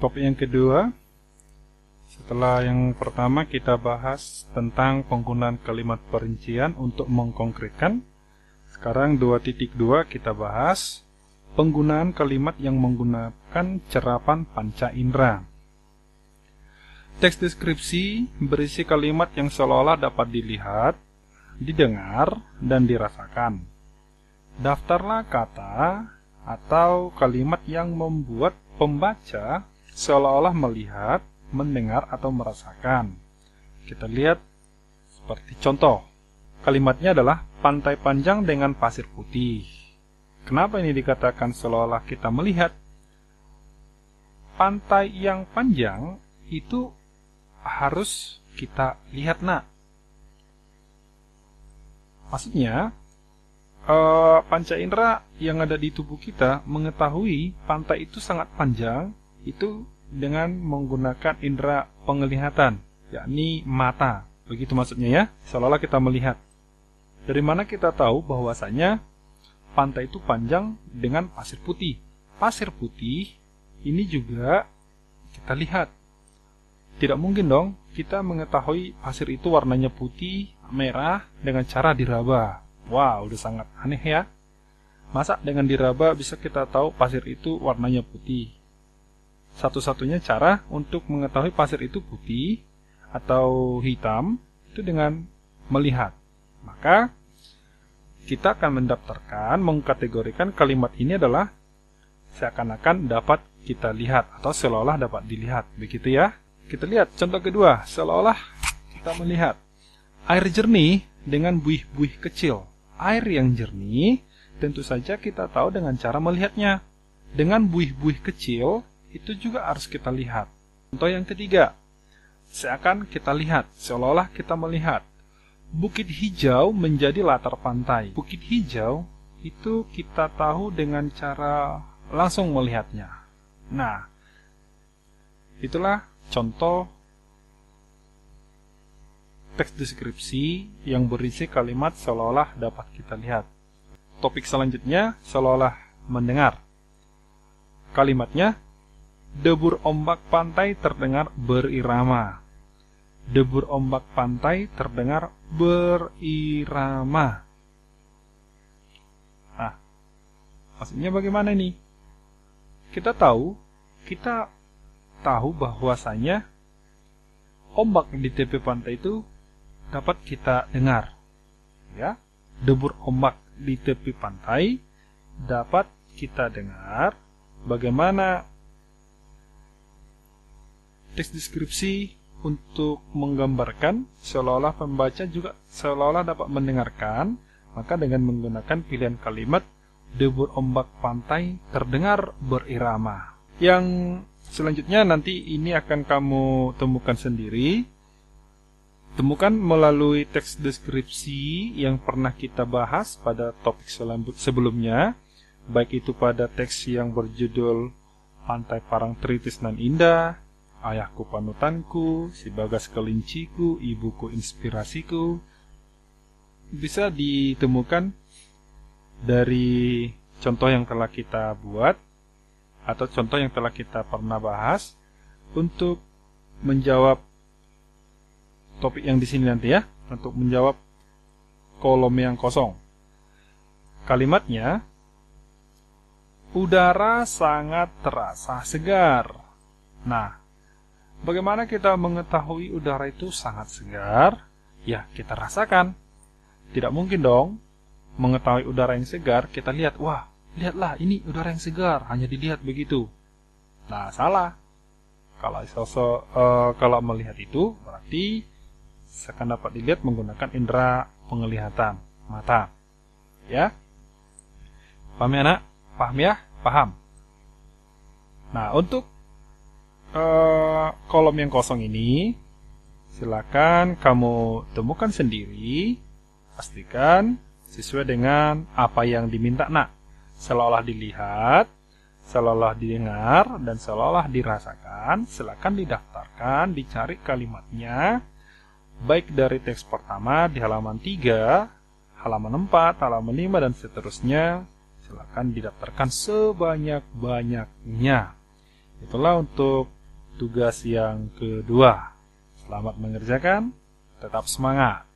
Topik yang kedua, setelah yang pertama kita bahas tentang penggunaan kalimat perincian untuk mengkonkretkan. Sekarang 2.2 kita bahas penggunaan kalimat yang menggunakan cerapan panca indera. Teks deskripsi berisi kalimat yang seolah-olah dapat dilihat, didengar, dan dirasakan. Daftarlah kata atau kalimat yang membuat pembaca seolah-olah melihat, mendengar, atau merasakan. Kita lihat seperti contoh. Kalimatnya adalah pantai panjang dengan pasir putih. Kenapa ini dikatakan seolah-olah kita melihat? Pantai yang panjang itu harus kita lihat, nak. Maksudnya, panca indera yang ada di tubuh kita mengetahui pantai itu sangat panjang itu dengan menggunakan indera penglihatan, yakni mata. Begitu maksudnya ya, seolah-olah kita melihat. Dari mana kita tahu bahwasanya pantai itu panjang dengan pasir putih? Pasir putih ini juga kita lihat. Tidak mungkin dong kita mengetahui pasir itu warnanya putih, merah dengan cara diraba. Wow, udah sangat aneh ya. Masa dengan diraba bisa kita tahu pasir itu warnanya putih? Satu-satunya cara untuk mengetahui pasir itu putih atau hitam itu dengan melihat. Maka kita akan mendaftarkan, mengkategorikan kalimat ini adalah seakan-akan dapat kita lihat atau seolah-olah dapat dilihat. Begitu ya. Kita lihat contoh kedua, seolah-olah kita melihat air jernih dengan buih-buih kecil. Air yang jernih tentu saja kita tahu dengan cara melihatnya. Dengan buih-buih kecil itu juga harus kita lihat. Contoh yang ketiga, seakan kita lihat, seolah-olah kita melihat. Bukit hijau menjadi latar pantai. Bukit hijau itu kita tahu dengan cara langsung melihatnya. Nah, itulah contoh teks deskripsi yang berisi kalimat seolah-olah dapat kita lihat. Topik selanjutnya, seolah-olah mendengar. Kalimatnya, debur ombak pantai terdengar berirama. Debur ombak pantai terdengar berirama. Nah, maksudnya bagaimana nih? Kita tahu bahwasanya ombak di tepi pantai itu dapat kita dengar. Ya, debur ombak di tepi pantai dapat kita dengar. Bagaimana teks deskripsi untuk menggambarkan seolah-olah pembaca juga seolah-olah dapat mendengarkan, maka dengan menggunakan pilihan kalimat debur ombak pantai terdengar berirama. Yang selanjutnya nanti ini akan kamu temukan sendiri. Temukan melalui teks deskripsi yang pernah kita bahas pada topik sebelumnya, baik itu pada teks yang berjudul Pantai Parangtritis nan Indah, Ayahku Panutanku, Si Bagas Kelinciku, Ibuku Inspirasiku. Bisa ditemukan dari contoh yang telah kita buat atau contoh yang telah kita pernah bahas untuk menjawab topik yang di sini nanti ya, untuk menjawab kolom yang kosong. Kalimatnya, udara sangat terasa segar. Nah, bagaimana kita mengetahui udara itu sangat segar? Ya, kita rasakan. Tidak mungkin dong mengetahui udara yang segar, kita lihat, wah, lihatlah ini udara yang segar, hanya dilihat begitu. Nah, salah. Kalau melihat itu berarti akan dapat dilihat menggunakan indera penglihatan, mata. Ya. Paham ya, Nak? Paham ya? Paham. Nah, untuk kolom yang kosong ini silakan kamu temukan sendiri. Pastikan sesuai dengan apa yang diminta, Nak. Seolah-olah dilihat, seolah-olah didengar, dan seolah-olah dirasakan. Silakan didaftarkan, dicari kalimatnya, baik dari teks pertama di halaman 3, halaman 4, halaman 5, dan seterusnya. Silakan didaftarkan sebanyak-banyaknya. Itulah untuk tugas yang kedua. Selamat mengerjakan, tetap semangat.